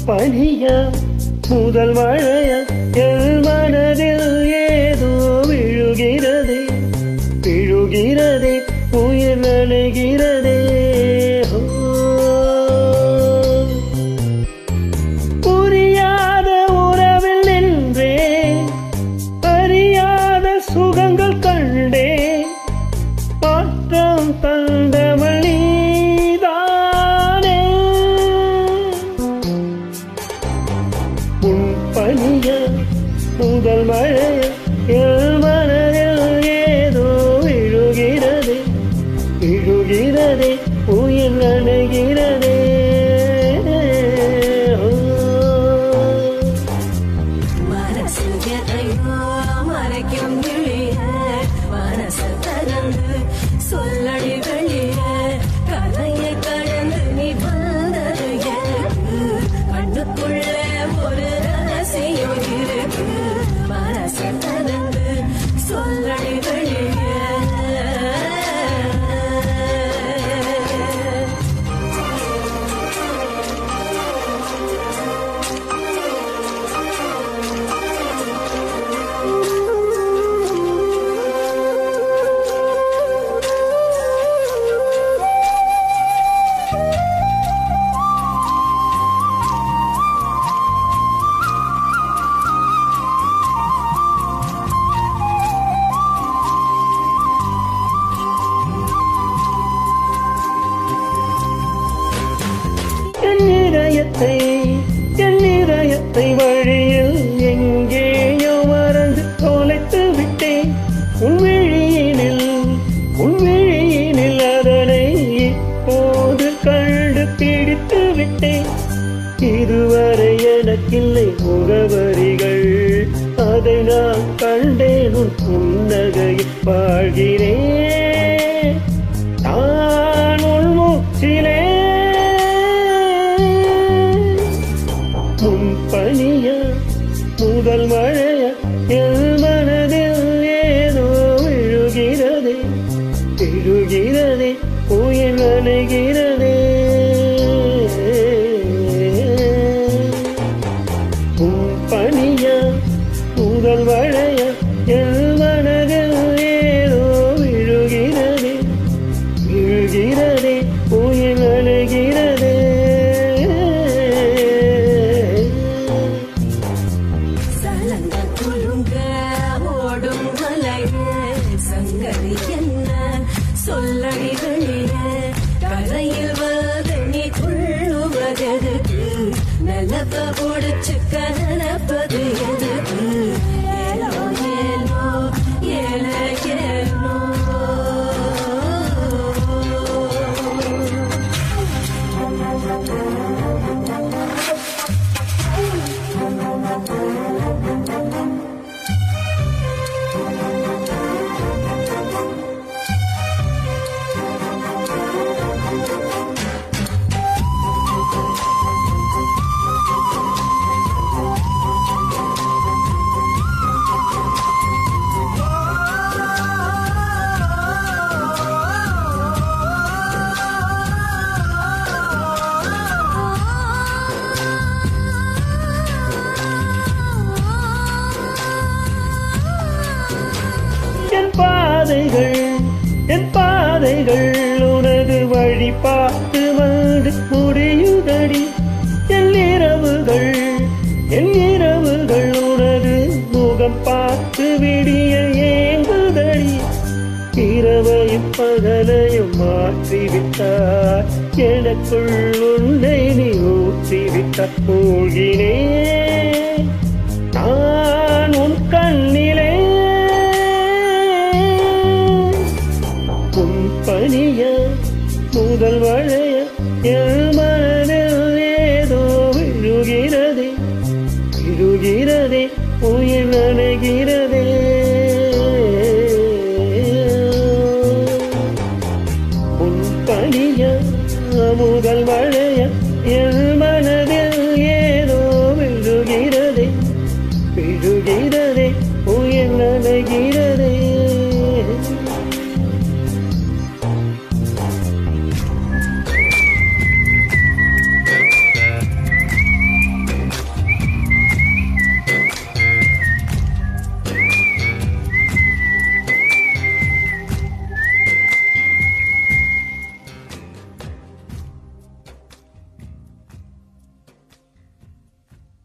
பனியா முதல் மழையா என் மனதில் ஏதோ விழுகிறதே விழுகிறதே உயிர் நனைகிறதே. புரியாத உறவில் நின்றே அறியாத சுகங்கள் கண்டே மாற்றம் தந்தவள் நீதானே. உன் பனியா முதல் மழையா என் மனதில் ஏதோ விழுகிறதே விழுகிறதே உயிர் நனைகிறதே. மறைக்கும் மனச தரந்து சொல்லடி வெளிய கதையை கடந்து நீ வந்தது எனக்கு கண்ணுக்குள்ள ஒரு ரகசியம் இருக்கு. மனச தரந்து சொல்லடி வெளிய என் இதயத்தை வழியில் எங்கேயோ மறந்து தொலைத்து விட்டேன். உன் விழியினில் அதனை இப்போது கண்டு பிடித்து விட்டேன். இதுவரை எனக்கில்லை முகவரிகள் அதை நான் கண்டேன் உன் புன்னகையில் வாழ்கிறேன். நான் உன் மூச்சிலே பனியா முதல் மழையா என் மனதில் ஏதோ விழுகிறதே விழுகிறதே உயிர் நனைகிறதே. பனியா முதல் மழையா என் மனதில் ஏதோ விழுகிறதே விழுகிறதே உயிர் நனைகிறதே. சங்கதி என்ன சொல்லடி வெளிய கரையில் வந்து நீ கொள்ளுவதெதுக்கு நிலப்ப ஒடிச்சு கலப்பது எதுக்கு. ஏலோ ஏலோ ஏல ஏலோ என் பாதைகள் உனது வழி பார்த்து வந்து முடியுதடி. என் இரவுகள் உனது முகம் பார்த்து விடிய ஏங்குதடி. இரவையும் பகலையும் மாற்றிவிட்டார் எனக்குள் உன்னை நீ ஊற்றிவிட்டார். போகினேன் நான் உன் கண்ணிலே. பனியா முதல் மழையா என்